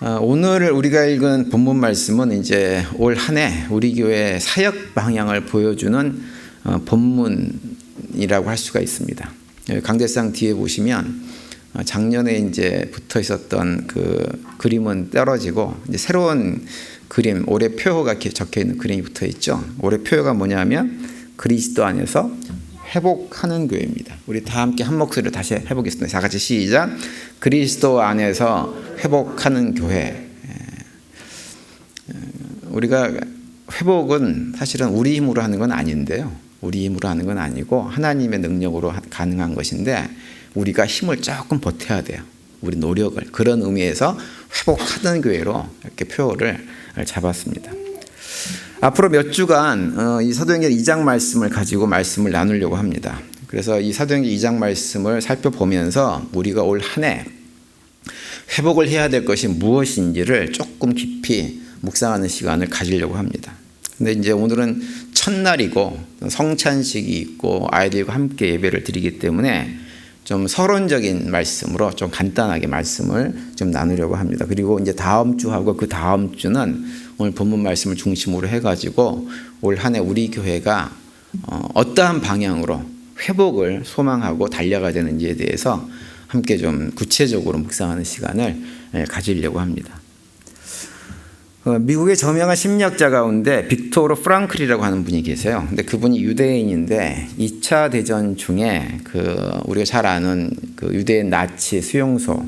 오늘 우리가 읽은 본문 말씀은 이제 올 한 해 우리 교회 사역 방향을 보여주는 본문이라고 할 수가 있습니다. 강대상 뒤에 보시면 작년에 이제 붙어 있었던 그 그림은 떨어지고 이제 새로운 그림, 올해 표어가 적혀 있는 그림이 붙어 있죠. 올해 표어가 뭐냐면 그리스도 안에서 회복하는 교회입니다. 우리 다 함께 한 목소리로 다시 해보겠습니다. 다 같이 시작. 그리스도 안에서 회복하는 교회. 우리가 회복은 사실은 우리 힘으로 하는 건 아닌데요. 우리 힘으로 하는 건 아니고 하나님의 능력으로 가능한 것인데 우리가 힘을 조금 보태야 돼요. 우리 노력을. 그런 의미에서 회복하는 교회로 이렇게 표어를 잡았습니다. 앞으로 몇 주간 이 사도행전 2장 말씀을 가지고 말씀을 나누려고 합니다. 그래서 이 사도행전 2장 말씀을 살펴보면서 우리가 올 한 해 회복을 해야 될 것이 무엇인지를 조금 깊이 묵상하는 시간을 가지려고 합니다. 근데 이제 오늘은 첫날이고 성찬식이 있고 아이들과 함께 예배를 드리기 때문에 좀 서론적인 말씀으로 좀 간단하게 말씀을 좀 나누려고 합니다. 그리고 이제 다음 주하고 그 다음 주는 오늘 본문 말씀을 중심으로 해가지고 올 한 해 우리 교회가 어떠한 방향으로 회복을 소망하고 달려가야 되는지에 대해서 함께 좀 구체적으로 묵상하는 시간을 가지려고 합니다. 미국의 저명한 심리학자 가운데 빅토르 프랑클이라고 하는 분이 계세요. 근데 그분이 유대인인데 2차 대전 중에 우리가 잘 아는 그 유대인 나치 수용소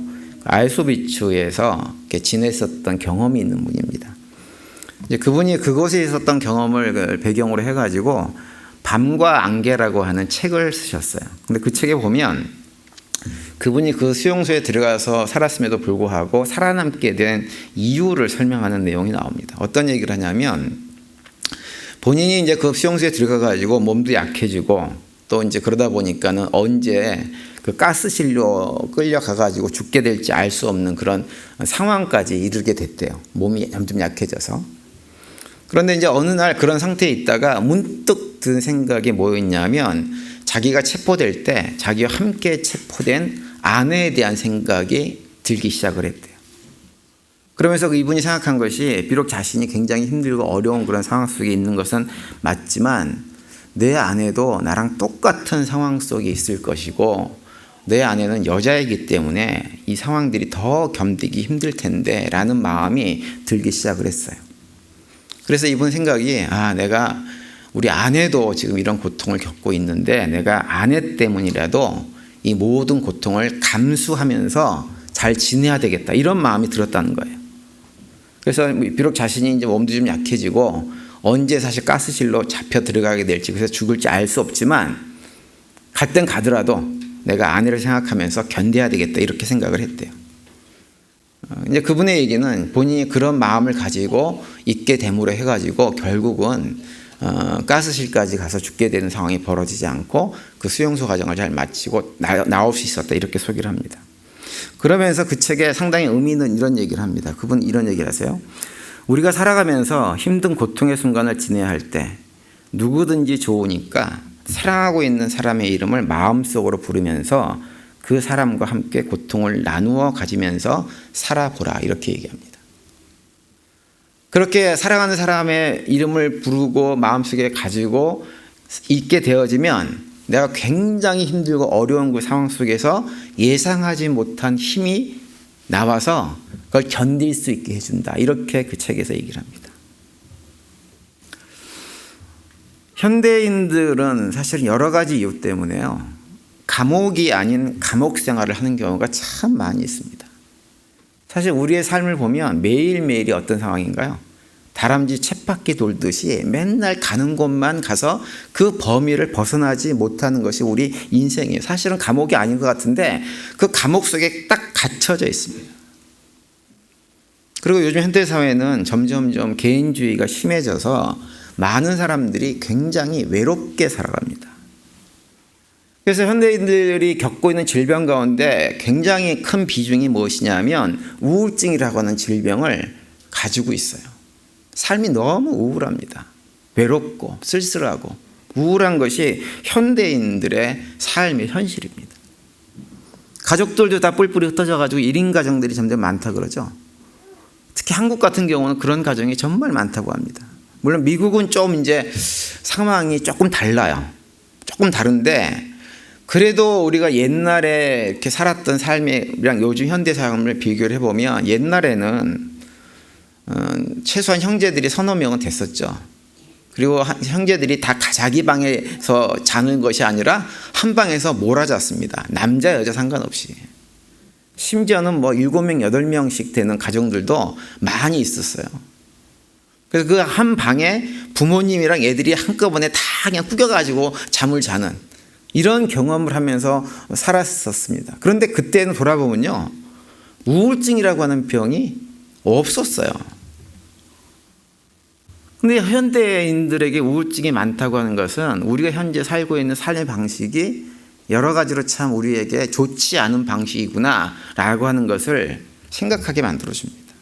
아우슈비츠에서 지냈었던 경험이 있는 분입니다. 이제 그분이 그곳에 있었던 경험을 배경으로 해가지고 밤과 안개라고 하는 책을 쓰셨어요. 근데 그 책에 보면 그분이 그 수용소에 들어가서 살았음에도 불구하고 살아남게 된 이유를 설명하는 내용이 나옵니다. 어떤 얘기를 하냐면 본인이 이제 그 수용소에 들어가가지고 몸도 약해지고 또 이제 그러다 보니까는 언제 그 가스실로 끌려가가지고 죽게 될지 알 수 없는 그런 상황까지 이르게 됐대요. 몸이 점점 약해져서. 그런데 이제 어느 날 그런 상태에 있다가 문득 든 생각이 뭐였냐면 자기가 체포될 때 자기와 함께 체포된 아내에 대한 생각이 들기 시작을 했대요. 그러면서 이분이 생각한 것이 비록 자신이 굉장히 힘들고 어려운 그런 상황 속에 있는 것은 맞지만 내 아내도 나랑 똑같은 상황 속에 있을 것이고 내 아내는 여자이기 때문에 이 상황들이 더 견디기 힘들 텐데 라는 마음이 들기 시작을 했어요. 그래서 이분 생각이 내가 우리 아내도 지금 이런 고통을 겪고 있는데 내가 아내 때문이라도 이 모든 고통을 감수하면서 잘 지내야 되겠다 이런 마음이 들었다는 거예요. 그래서 비록 자신이 이제 몸도 좀 약해지고 언제 사실 가스실로 잡혀 들어가게 될지 그래서 죽을지 알 수 없지만 갈 땐 가더라도 내가 아내를 생각하면서 견뎌야 되겠다 이렇게 생각을 했대요. 이제 그분의 얘기는 본인이 그런 마음을 가지고 있게 됨으로 해가지고 결국은 가스실까지 가서 죽게 되는 상황이 벌어지지 않고 그 수용소 과정을 잘 마치고 나올 수 있었다 이렇게 소개를 합니다. 그러면서 그 책에 상당히 의미 있는 이런 얘기를 합니다. 그분 이런 얘기를 하세요. 우리가 살아가면서 힘든 고통의 순간을 지내야 할 때 누구든지 좋으니까 사랑하고 있는 사람의 이름을 마음속으로 부르면서 그 사람과 함께 고통을 나누어 가지면서 살아보라 이렇게 얘기합니다. 그렇게 살아가는 사람의 이름을 부르고 마음속에 가지고 있게 되어지면 내가 굉장히 힘들고 어려운 그 상황 속에서 예상하지 못한 힘이 나와서 그걸 견딜 수 있게 해준다. 이렇게 그 책에서 얘기를 합니다. 현대인들은 사실 여러 가지 이유 때문에요. 감옥이 아닌 감옥 생활을 하는 경우가 참 많이 있습니다. 사실 우리의 삶을 보면 매일매일이 어떤 상황인가요? 다람쥐 쳇바퀴 돌듯이 맨날 가는 곳만 가서 그 범위를 벗어나지 못하는 것이 우리 인생이에요. 사실은 감옥이 아닌 것 같은데 그 감옥 속에 딱 갇혀져 있습니다. 그리고 요즘 현대사회는 점점점 개인주의가 심해져서 많은 사람들이 굉장히 외롭게 살아갑니다. 그래서 현대인들이 겪고 있는 질병 가운데 굉장히 큰 비중이 무엇이냐면 우울증이라고 하는 질병을 가지고 있어요. 삶이 너무 우울합니다. 외롭고 쓸쓸하고 우울한 것이 현대인들의 삶의 현실입니다. 가족들도 다 뿔뿔이 흩어져가지고 1인 가정들이 점점 많다 그러죠. 특히 한국 같은 경우는 그런 가정이 정말 많다고 합니다. 물론 미국은 좀 이제 상황이 조금 달라요. 조금 다른데 그래도 우리가 옛날에 이렇게 살았던 삶이랑 요즘 현대 삶을 비교를 해보면 옛날에는 최소한 형제들이 서너 명은 됐었죠. 그리고 형제들이 다 자기 방에서 자는 것이 아니라 한 방에서 몰아잤습니다. 남자 여자 상관없이. 심지어는 뭐 7명 8명씩 되는 가정들도 많이 있었어요. 그래서 그 한 방에 부모님이랑 애들이 한꺼번에 다 그냥 꾸겨가지고 잠을 자는 이런 경험을 하면서 살았었습니다. 그런데 그때는 돌아보면요, 우울증이라고 하는 병이 없었어요. 근데 현대인들에게 우울증이 많다고 하는 것은 우리가 현재 살고 있는 삶의 방식이 여러 가지로 참 우리에게 좋지 않은 방식이구나 라고 하는 것을 생각하게 만들어줍니다.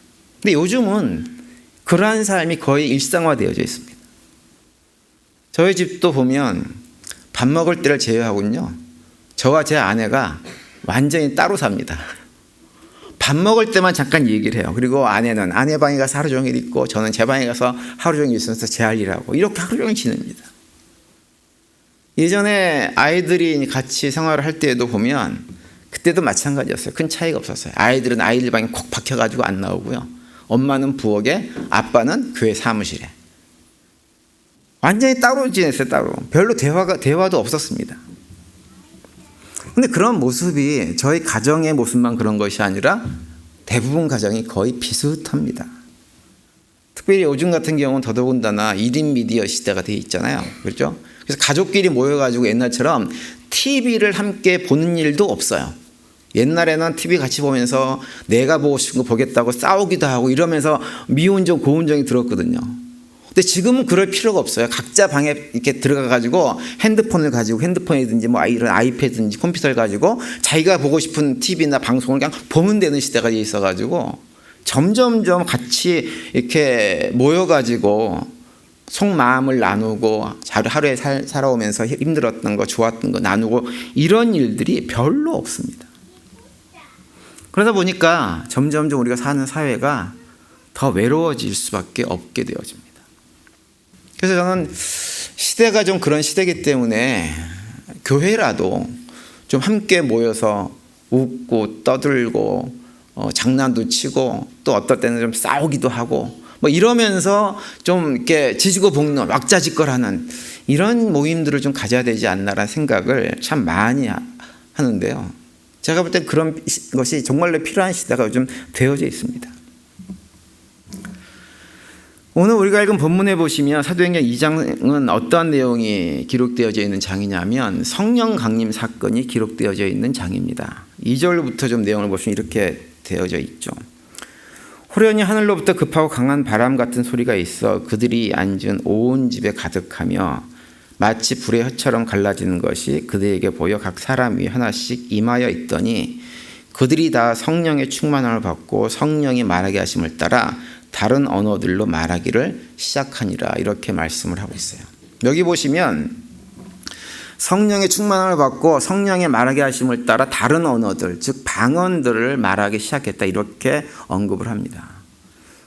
근데 요즘은 그러한 삶이 거의 일상화되어져 있습니다. 저희 집도 보면 밥 먹을 때를 제외하고는요, 저와 제 아내가 완전히 따로 삽니다. 밥 먹을 때만 잠깐 얘기를 해요. 그리고 아내는 아내 방에 가서 하루 종일 있고 저는 제 방에 가서 하루 종일 있으면서 제 할 일하고 이렇게 하루 종일 지냅니다. 예전에 아이들이 같이 생활을 할 때에도 보면 그때도 마찬가지였어요. 큰 차이가 없었어요. 아이들은 아이들 방에 콕 박혀가지고 안 나오고요. 엄마는 부엌에, 아빠는 교회 사무실에. 완전히 따로 지냈어요. 따로. 별로 대화도 없었습니다. 근데 그런 모습이 저희 가정의 모습만 그런 것이 아니라 대부분 가정이 거의 비슷합니다. 특별히 요즘 같은 경우는 더더군다나 1인 미디어 시대가 되어 있잖아요. 그렇죠? 그래서 가족끼리 모여가지고 옛날처럼 TV를 함께 보는 일도 없어요. 옛날에는 TV 같이 보면서 내가 보고 싶은 거 보겠다고 싸우기도 하고 이러면서 미운정 고운정이 들었거든요. 근데 지금은 그럴 필요가 없어요. 각자 방에 이렇게 들어가가지고 핸드폰을 가지고 핸드폰이든지 뭐 이런 아이패드든지 컴퓨터를 가지고 자기가 보고 싶은 TV나 방송을 그냥 보면 되는 시대가 있어가지고 점점점 같이 이렇게 모여가지고 속마음을 나누고 하루에 살아오면서 힘들었던 거 좋았던 거 나누고 이런 일들이 별로 없습니다. 그러다 보니까 점점점 우리가 사는 사회가 더 외로워질 수밖에 없게 되어집니다. 그래서 저는 시대가 좀 그런 시대이기 때문에 교회라도 좀 함께 모여서 웃고 떠들고 장난도 치고 또 어떨 때는 좀 싸우기도 하고 뭐 이러면서 좀 이렇게 지지고 볶는 왁자지껄하는 이런 모임들을 좀 가져야 되지 않나라는 생각을 참 많이 하는데요. 제가 볼 때 그런 것이 정말로 필요한 시대가 요즘 되어져 있습니다. 오늘 우리가 읽은 본문에 보시면 사도행전 2장은 어떠한 내용이 기록되어져 있는 장이냐면 성령 강림 사건이 기록되어져 있는 장입니다. 2절부터 좀 내용을 보시면 이렇게 되어져 있죠. 호련히 하늘로부터 급하고 강한 바람 같은 소리가 있어 그들이 앉은 온 집에 가득하며 마치 불의 혀처럼 갈라지는 것이 그들에게 보여 각 사람 위에 하나씩 임하여 있더니 그들이 다 성령의 충만함을 받고 성령이 말하게 하심을 따라 다른 언어들로 말하기를 시작하니라 이렇게 말씀을 하고 있어요. 여기 보시면 성령의 충만함을 받고 성령의 말하게 하심을 따라 다른 언어들 즉 방언들을 말하기 시작했다 이렇게 언급을 합니다.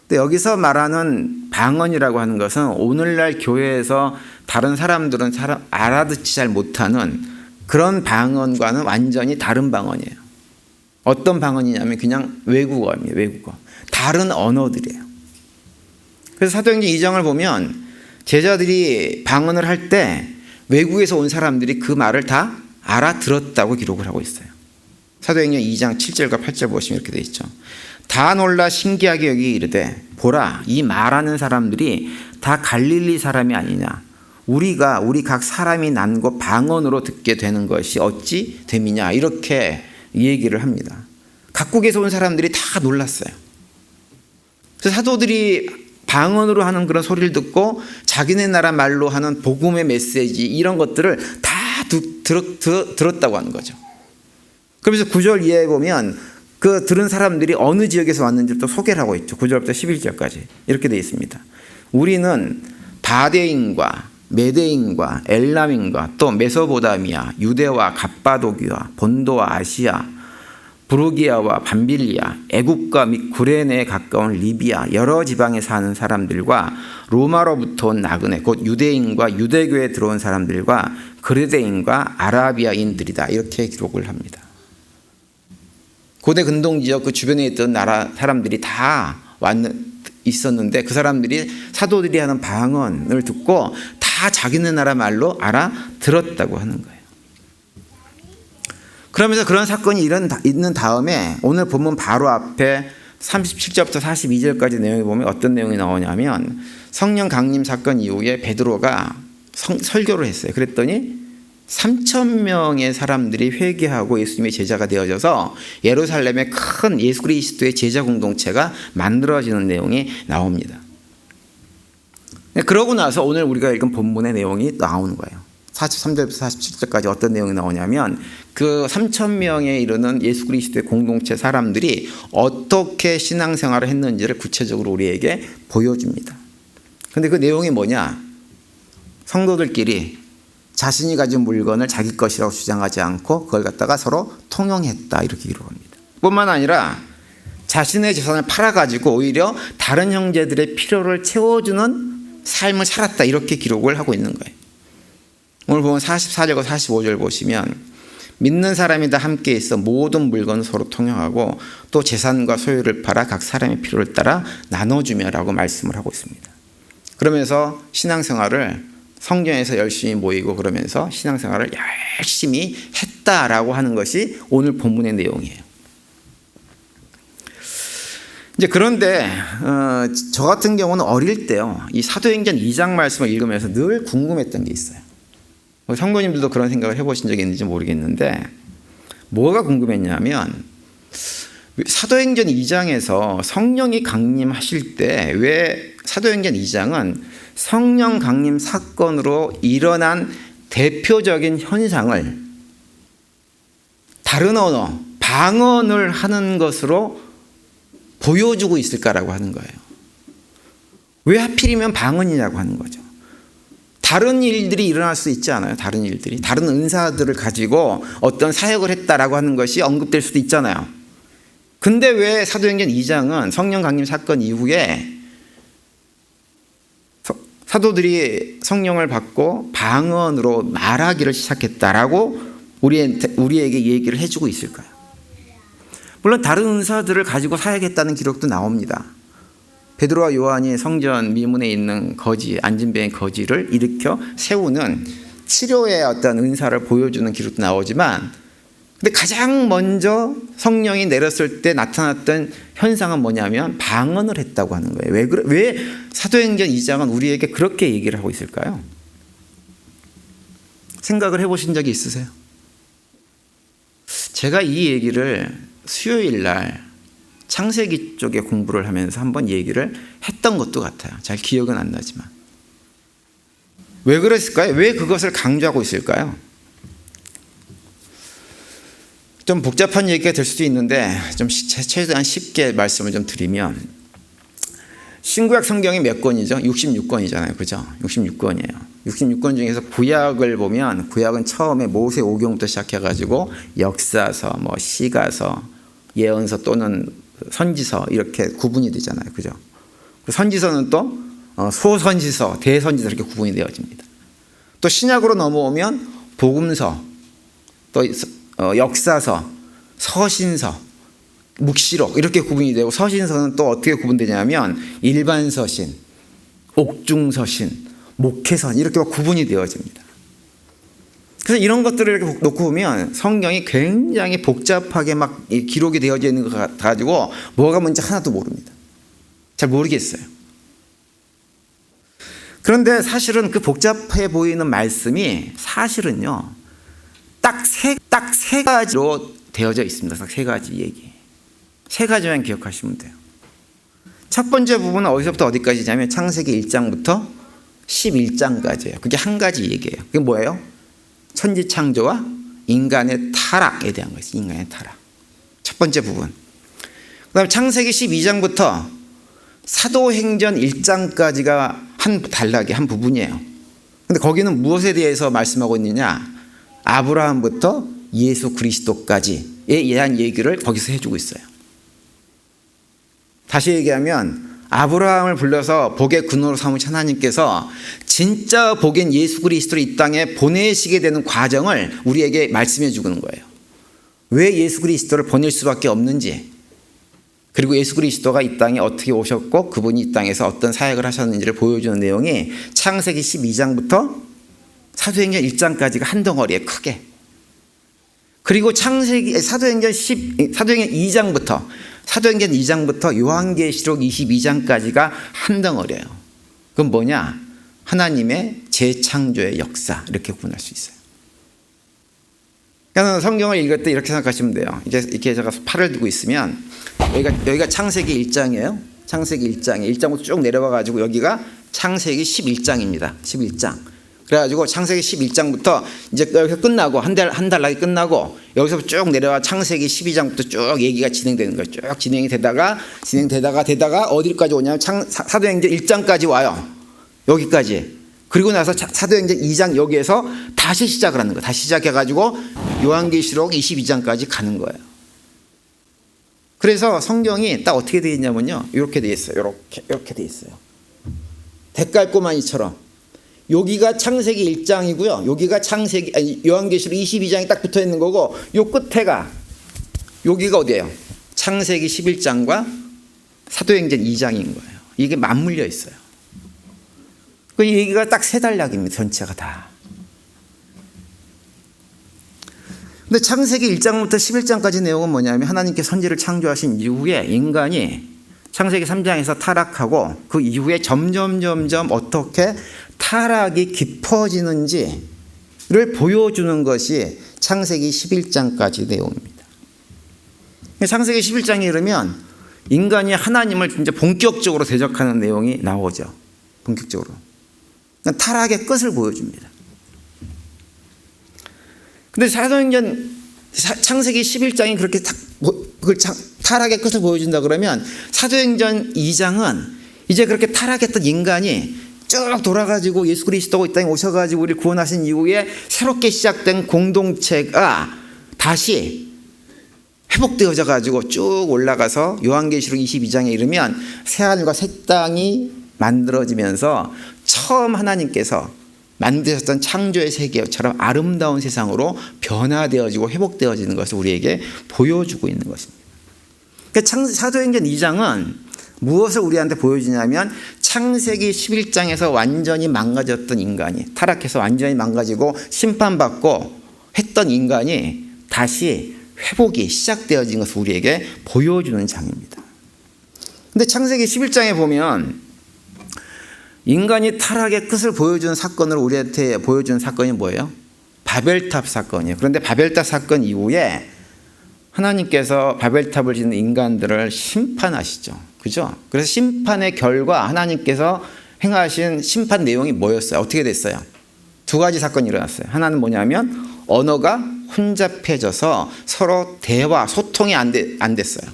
근데 여기서 말하는 방언이라고 하는 것은 오늘날 교회에서 다른 사람들은 알아듣지 잘 못하는 그런 방언과는 완전히 다른 방언이에요. 어떤 방언이냐면 그냥 외국어입니다. 외국어. 다른 언어들이에요. 그래서 사도행전 2장을 보면 제자들이 방언을 할 때 외국에서 온 사람들이 그 말을 다 알아들었다고 기록을 하고 있어요. 사도행전 2장 7절과 8절 보시면 이렇게 되어 있죠. 다 놀라 신기하게 여기 이르되 보라 이 말하는 사람들이 다 갈릴리 사람이 아니냐 우리 각 사람이 난 것 방언으로 듣게 되는 것이 어찌 됨이냐 이렇게 얘기를 합니다. 각국에서 온 사람들이 다 놀랐어요. 그래서 사도들이 방언으로 하는 그런 소리를 듣고 자기네 나라 말로 하는 복음의 메시지 이런 것들을 다 들었다고 하는 거죠. 그러면서 9절 이하에 보면 그 들은 사람들이 어느 지역에서 왔는지 또 소개를 하고 있죠. 9절부터 11절까지 이렇게 되어 있습니다. 우리는 바데인과 메데인과 엘람인과 또 메소보다미아, 유대와 갑바도기와 본도와 아시아 부르기아와 밤빌리아, 애국과 및 구레네에 가까운 리비아 여러 지방에 사는 사람들과 로마로부터 온 나그네 곧 유대인과 유대교에 들어온 사람들과 그레데인과 아라비아인들이다. 이렇게 기록을 합니다. 고대 근동지역 그 주변에 있던 나라 사람들이 다 있었는데 그 사람들이 사도들이 하는 방언을 듣고 다 자기네 나라 말로 알아들었다고 하는 거예요. 그러면서 그런 사건이 있는 다음에 오늘 본문 바로 앞에 37절부터 42절까지 내용을 보면 어떤 내용이 나오냐면 성령 강림 사건 이후에 베드로가 설교를 했어요. 그랬더니 3,000명의 사람들이 회개하고 예수님의 제자가 되어져서 예루살렘에 큰 예수 그리스도의 제자 공동체가 만들어지는 내용이 나옵니다. 그러고 나서 오늘 우리가 읽은 본문의 내용이 나오는 거예요. 43절부터 47절까지 어떤 내용이 나오냐면 그 3,000명에 이르는 예수 그리스도의 공동체 사람들이 어떻게 신앙생활을 했는지를 구체적으로 우리에게 보여줍니다. 그런데 그 내용이 뭐냐? 성도들끼리 자신이 가진 물건을 자기 것이라고 주장하지 않고 그걸 갖다가 서로 통용했다. 이렇게 기록합니다. 뿐만 아니라 자신의 재산을 팔아가지고 오히려 다른 형제들의 필요를 채워주는 삶을 살았다. 이렇게 기록을 하고 있는 거예요. 오늘 보면 44절과 45절 보시면 믿는 사람이 다 함께 있어 모든 물건을 서로 통용하고 또 재산과 소유를 팔아 각 사람의 필요를 따라 나눠주며 라고 말씀을 하고 있습니다. 그러면서 신앙생활을 성전에서 열심히 모이고 그러면서 신앙생활을 열심히 했다라고 하는 것이 오늘 본문의 내용이에요. 이제 그런데 저 같은 경우는 어릴 때요, 이 사도행전 2장 말씀을 읽으면서 늘 궁금했던 게 있어요. 성도님들도 그런 생각을 해보신 적이 있는지 모르겠는데 뭐가 궁금했냐면 사도행전 2장에서 성령이 강림하실 때 왜 사도행전 2장은 성령 강림 사건으로 일어난 대표적인 현상을 다른 언어, 방언을 하는 것으로 보여주고 있을까라고 하는 거예요. 왜 하필이면 방언이냐고 하는 거죠. 다른 일들이 일어날 수 있지 않아요? 다른 일들이. 다른 은사들을 가지고 어떤 사역을 했다라고 하는 것이 언급될 수도 있잖아요. 근데 왜 사도행전 2장은 성령 강림 사건 이후에 사도들이 성령을 받고 방언으로 말하기를 시작했다라고 우리에게 얘기를 해주고 있을까요? 물론 다른 은사들을 가지고 사역했다는 기록도 나옵니다. 베드로와 요한이 성전 미문에 있는 거지, 안진뱅이 거지를 일으켜 세우는 치료의 어떤 은사를 보여주는 기록도 나오지만, 근데 가장 먼저 성령이 내렸을 때 나타났던 현상은 뭐냐면 방언을 했다고 하는 거예요. 왜 사도행전 2장은 우리에게 그렇게 얘기를 하고 있을까요? 생각을 해보신 적이 있으세요? 제가 이 얘기를 수요일 날 창세기 쪽에 공부를 하면서 한번 얘기를 했던 것도 같아요. 잘 기억은 안 나지만. 왜 그랬을까요? 왜 그것을 강조하고 있을까요? 좀 복잡한 얘기가 될 수도 있는데 좀 최대한 쉽게 말씀을 좀 드리면, 신구약 성경이 몇 권이죠? 66권이잖아요. 그죠? 66권이에요. 66권 중에서 구약을 보면 구약은 처음에 모세 오경부터 시작해가지고 역사서, 뭐 시가서, 예언서 또는 선지서 이렇게 구분이 되잖아요. 그죠? 선지서는 또 소선지서, 대선지서 이렇게 구분이 되어집니다. 또 신약으로 넘어오면 복음서, 또 역사서, 서신서, 묵시록 이렇게 구분이 되고, 서신서는 또 어떻게 구분되냐면 일반서신, 옥중서신, 목회선 이렇게 구분이 되어집니다. 그래서 이런 것들을 이렇게 놓고 보면 성경이 굉장히 복잡하게 막 기록이 되어져 있는 것 가지고 뭐가 뭔지 하나도 모릅니다. 잘 모르겠어요. 그런데 사실은 그 복잡해 보이는 말씀이 사실은요, 딱 세 가지로 되어져 있습니다. 딱 세 가지 얘기. 세 가지만 기억하시면 돼요. 첫 번째 부분은 어디서부터 어디까지냐면 창세기 1장부터 11장까지예요. 그게 한 가지 얘기예요. 그게 뭐예요? 천지 창조와 인간의 타락에 대한 것이죠. 인간의 타락. 첫 번째 부분. 그다음에 창세기 12장부터 사도행전 1장까지가 한 단락이 한 부분이에요. 근데 거기는 무엇에 대해서 말씀하고 있느냐? 아브라함부터 예수 그리스도까지 대한 얘기를 거기서 해주고 있어요. 다시 얘기하면 아브라함을 불러서 복의 근원으로 삼으신 하나님께서 진짜 복인 예수 그리스도를 이 땅에 보내시게 되는 과정을 우리에게 말씀해 주는 거예요. 왜 예수 그리스도를 보낼 수밖에 없는지, 그리고 예수 그리스도가 이 땅에 어떻게 오셨고 그분이 이 땅에서 어떤 사역을 하셨는지를 보여주는 내용이 창세기 12장부터 사도행전 1장까지가 한 덩어리에 크게, 그리고 사도행전 2장부터 요한계시록 22장까지가 한 덩어리예요. 그건 뭐냐? 하나님의 재창조의 역사, 이렇게 구분할 수 있어요. 그러니까 성경을 읽을 때 이렇게 생각하시면 돼요. 이렇게 제가 팔을 두고 있으면 여기가 창세기 1장이에요. 창세기 1장부터 쭉 내려와 가지고 여기가 창세기 11장입니다. 11장. 그래가지고 창세기 11장부터 이제 여기서 끝나고 한 달락이 끝나고 여기서 쭉 내려와 창세기 12장부터 쭉 얘기가 진행되는 거예요. 쭉 진행이 되다가 어디까지 오냐면 사도행전 1장까지 와요. 여기까지. 그리고 나서 사도행전 2장 여기에서 다시 시작을 하는 거예요. 다시 시작해가지고 요한계시록 22장까지 가는 거예요. 그래서 성경이 딱 어떻게 되어 있냐면요, 이렇게 되어 있어요. 이렇게 되어 있어요. 대깔꼬마니처럼. 여기가 창세기 1장이고요. 여기가 요한계시록 22장이 딱 붙어 있는 거고, 요 끝에가 여기가 어디예요? 창세기 11장과 사도행전 2장인 거예요. 이게 맞물려 있어요. 그 얘기가 딱 세 단락입니다. 전체가 다. 근데 창세기 1장부터 11장까지 내용은 뭐냐면 하나님께서 선지를 창조하신 이후에 인간이 창세기 3장에서 타락하고 그 이후에 점점 어떻게 타락이 깊어지는지를 보여주는 것이 창세기 11장까지 내용입니다. 창세기 11장에 이르면 인간이 하나님을 진짜 본격적으로 대적하는 내용이 나오죠. 본격적으로. 타락의 끝을 보여줍니다. 근데 창세기 11장이 그렇게 타락의 끝을 보여준다 그러면 사도행전 2장은 이제 그렇게 타락했던 인간이 쭉 돌아가지고 예수 그리스도가 이 땅에 오셔가지고 우리를 구원하신 이후에 새롭게 시작된 공동체가 다시 회복되어져 가지고 쭉 올라가서 요한계시록 22장에 이르면 새하늘과 새 땅이 만들어지면서 처음 하나님께서 만드셨던 창조의 세계처럼 아름다운 세상으로 변화되어지고 회복되어지는 것을 우리에게 보여주고 있는 것입니다. 그러니까 사도행전 2장은 무엇을 우리한테 보여주냐면 창세기 11장에서 완전히 망가졌던 인간이, 타락해서 완전히 망가지고 심판받고 했던 인간이 다시 회복이 시작되어진 것을 우리에게 보여주는 장입니다. 근데 창세기 11장에 보면 인간이 타락의 끝을 보여주는 사건을 우리한테 보여주는 사건이 뭐예요? 바벨탑 사건이에요. 그런데 바벨탑 사건 이후에 하나님께서 바벨탑을 짓는 인간들을 심판하시죠. 그죠? 그래서 심판의 결과 하나님께서 행하신 심판 내용이 뭐였어요? 어떻게 됐어요? 두 가지 사건이 일어났어요. 하나는 뭐냐면 언어가 혼잡해져서 서로 대화, 소통이 안 됐어요.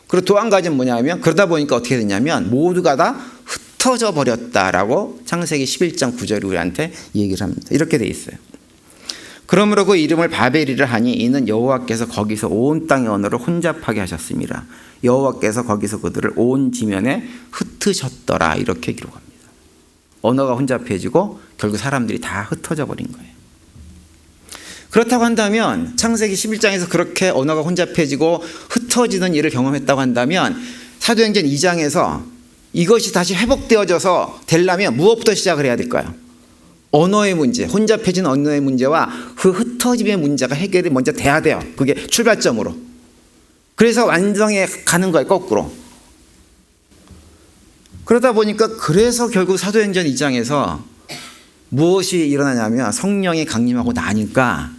그리고 또 한 가지는 뭐냐면 그러다 보니까 어떻게 됐냐면 모두가 다 흩어져 버렸다라고 창세기 11장 9절이 우리한테 얘기를 합니다. 이렇게 돼 있어요. 그러므로 그 이름을 바벨이라 하니 이는 여호와께서 거기서 온 땅의 언어를 혼잡하게 하셨습니다. 여호와께서 거기서 그들을 온 지면에 흩으셨더라, 이렇게 기록합니다. 언어가 혼잡해지고 결국 사람들이 다 흩어져 버린 거예요. 그렇다고 한다면 창세기 11장에서 그렇게 언어가 혼잡해지고 흩어지는 일을 경험했다고 한다면 사도행전 2장에서 이것이 다시 회복되어져서 되려면 무엇부터 시작을 해야 될까요? 언어의 문제, 혼잡해진 언어의 문제와 그 흩어짐의 문제가 해결이 먼저 돼야 돼요. 그게 출발점으로. 그래서 완성해 가는 거예요, 거꾸로. 그러다 보니까 그래서 결국 사도행전 2장에서 무엇이 일어나냐면 성령이 강림하고 나니까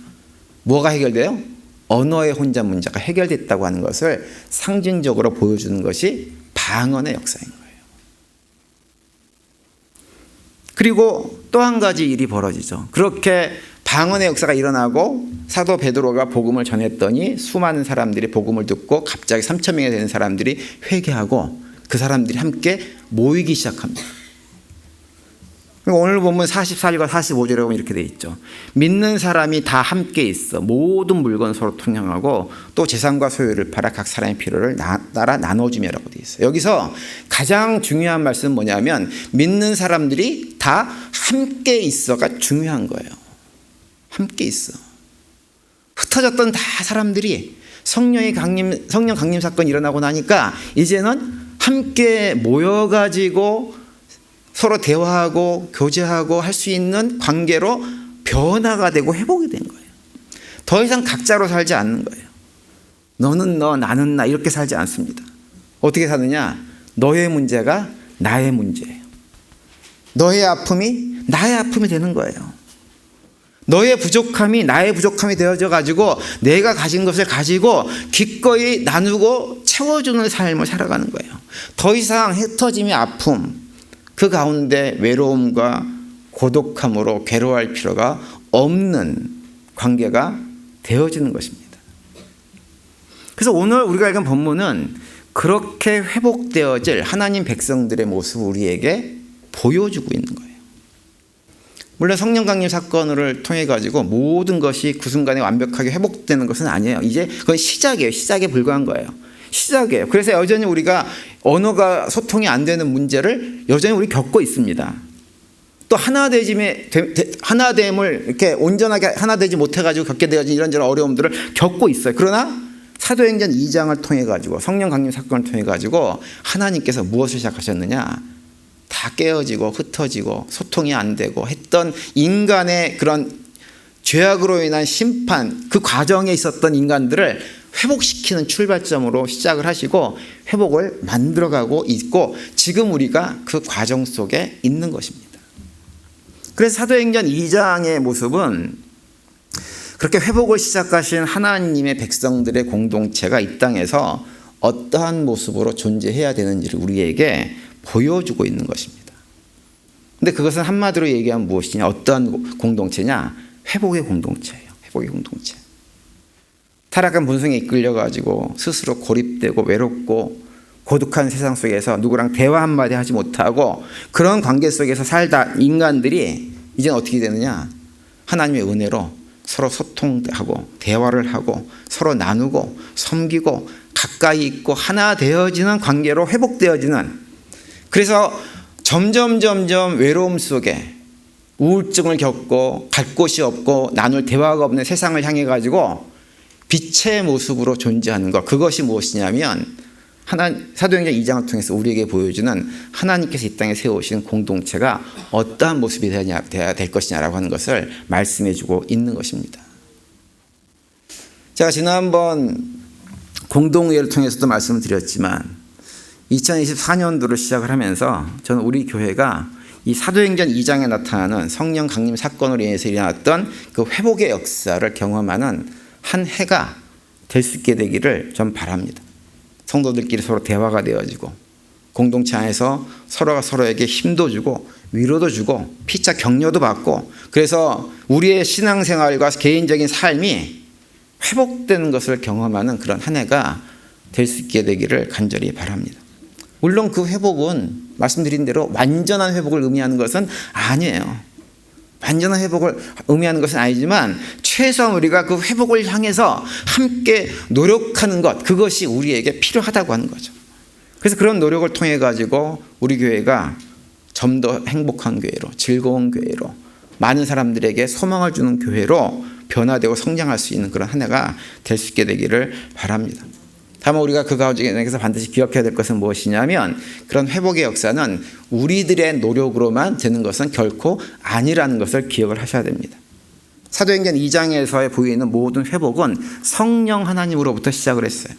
뭐가 해결돼요? 언어의 혼잡 문제가 해결됐다고 하는 것을 상징적으로 보여주는 것이 방언의 역사인 거예요. 그리고 또 한 가지 일이 벌어지죠. 그렇게 방언의 역사가 일어나고 사도 베드로가 복음을 전했더니 수많은 사람들이 복음을 듣고 갑자기 3,000명이 되는 사람들이 회개하고 그 사람들이 함께 모이기 시작합니다. 오늘 보면 44절과 45절에 보면 이렇게 돼 있죠. 믿는 사람이 다 함께 있어 모든 물건 서로 통용하고 또 재산과 소유를 팔아 각 사람의 필요를 따라 나눠주며라고 돼 있어요. 여기서 가장 중요한 말씀은 뭐냐면 믿는 사람들이 다 함께 있어가 중요한 거예요. 함께 있어. 흩어졌던 다 사람들이 성령 강림 사건이 일어나고 나니까 이제는 함께 모여가지고 서로 대화하고 교제하고 할 수 있는 관계로 변화가 되고 회복이 된 거예요. 더 이상 각자로 살지 않는 거예요. 너는 너, 나는 나 이렇게 살지 않습니다. 어떻게 사느냐? 너의 문제가 나의 문제예요. 너의 아픔이 나의 아픔이 되는 거예요. 너의 부족함이 나의 부족함이 되어져 가지고 내가 가진 것을 가지고 기꺼이 나누고 채워주는 삶을 살아가는 거예요. 더 이상 흩어짐의 아픔, 그 가운데 외로움과 고독함으로 괴로워할 필요가 없는 관계가 되어지는 것입니다. 그래서 오늘 우리가 읽은 본문은 그렇게 회복되어질 하나님 백성들의 모습을 우리에게 보여주고 있는 거예요. 물론 성령 강림 사건을 통해 가지고 모든 것이 그 순간에 완벽하게 회복되는 것은 아니에요. 이제 그건 시작이에요. 시작에 불과한 거예요. 시작이에요. 그래서 여전히 우리가 언어가 소통이 안 되는 문제를 여전히 우리 겪고 있습니다. 또 하나됨을 이렇게 온전하게 하나되지 못해가지고 겪게 되어진 이런저런 어려움들을 겪고 있어요. 그러나 사도행전 2장을 통해 가지고 성령 강림 사건을 통해 가지고 하나님께서 무엇을 시작하셨느냐? 다 깨어지고 흩어지고 소통이 안 되고 했던 인간의 그런 죄악으로 인한 심판, 그 과정에 있었던 인간들을 회복시키는 출발점으로 시작을 하시고 회복을 만들어가고 있고 지금 우리가 그 과정 속에 있는 것입니다. 그래서 사도행전 2장의 모습은 그렇게 회복을 시작하신 하나님의 백성들의 공동체가 이 땅에서 어떠한 모습으로 존재해야 되는지를 우리에게 보여주고 있는 것입니다. 근데 그것은 한마디로 얘기하면 무엇이냐? 어떠한 공동체냐? 회복의 공동체예요. 회복의 공동체. 타락한 본성에 이끌려가지고 스스로 고립되고 외롭고 고독한 세상 속에서 누구랑 대화 한마디 하지 못하고 그런 관계 속에서 살다 인간들이 이제는 어떻게 되느냐? 하나님의 은혜로 서로 소통하고 대화를 하고 서로 나누고 섬기고 가까이 있고 하나 되어지는 관계로 회복되어지는, 그래서 점점 외로움 속에 우울증을 겪고 갈 곳이 없고 나눌 대화가 없는 세상을 향해 가지고 빛의 모습으로 존재하는 것, 그것이 무엇이냐면 사도행전 2장을 통해서 우리에게 보여주는 하나님께서 이 땅에 세우신 공동체가 어떠한 모습이 되어야 될 것이냐라고 하는 것을 말씀해 주고 있는 것입니다. 제가 지난번 공동회를 통해서도 말씀을 드렸지만 2024년도를 시작을 하면서 저는 우리 교회가 이 사도행전 2장에 나타나는 성령 강림 사건으로 인해서 일어났던 그 회복의 역사를 경험하는 한 해가 될 수 있게 되기를 전 바랍니다. 성도들끼리 서로 대화가 되어지고 공동체 안에서 서로가 서로에게 힘도 주고 위로도 주고 피차 격려도 받고, 그래서 우리의 신앙생활과 개인적인 삶이 회복되는 것을 경험하는 그런 한 해가 될 수 있게 되기를 간절히 바랍니다. 물론 그 회복은 말씀드린 대로 완전한 회복을 의미하는 것은 아니에요. 완전한 회복을 의미하는 것은 아니지만 최소한 우리가 그 회복을 향해서 함께 노력하는 것, 그것이 우리에게 필요하다고 하는 거죠. 그래서 그런 노력을 통해 가지고 우리 교회가 좀 더 행복한 교회로, 즐거운 교회로, 많은 사람들에게 소망을 주는 교회로 변화되고 성장할 수 있는 그런 한 해가 될 수 있게 되기를 바랍니다. 다만 우리가 그 가운데서 반드시 기억해야 될 것은 무엇이냐면 그런 회복의 역사는 우리들의 노력으로만 되는 것은 결코 아니라는 것을 기억을 하셔야 됩니다. 사도행전 2장에서 보이는 모든 회복은 성령 하나님으로부터 시작을 했어요.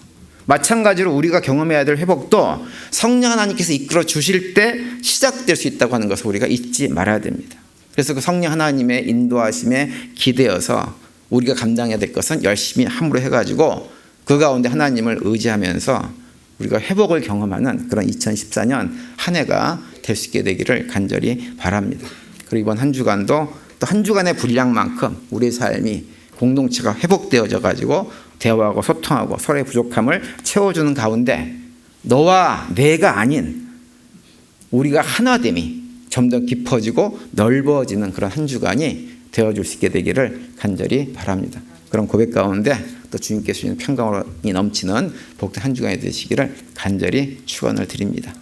마찬가지로 우리가 경험해야 될 회복도 성령 하나님께서 이끌어 주실 때 시작될 수 있다고 하는 것을 우리가 잊지 말아야 됩니다. 그래서 그 성령 하나님의 인도하심에 기대어서 우리가 감당해야 될 것은 열심히 함으로 해가지고 그 가운데 하나님을 의지하면서 우리가 회복을 경험하는 그런 2014년 한 해가 될 수 있게 되기를 간절히 바랍니다. 그리고 이번 한 주간도 또 한 주간의 분량만큼 우리의 삶이 공동체가 회복되어져 가지고 대화하고 소통하고 서로의 부족함을 채워주는 가운데 너와 내가 아닌 우리가 하나됨이 좀 더 깊어지고 넓어지는 그런 한 주간이 되어줄 수 있게 되기를 간절히 바랍니다. 그런 고백 가운데 또 주님께서 주시는 평강이 넘치는 복된 한 주간이 되시기를 간절히 축원을 드립니다.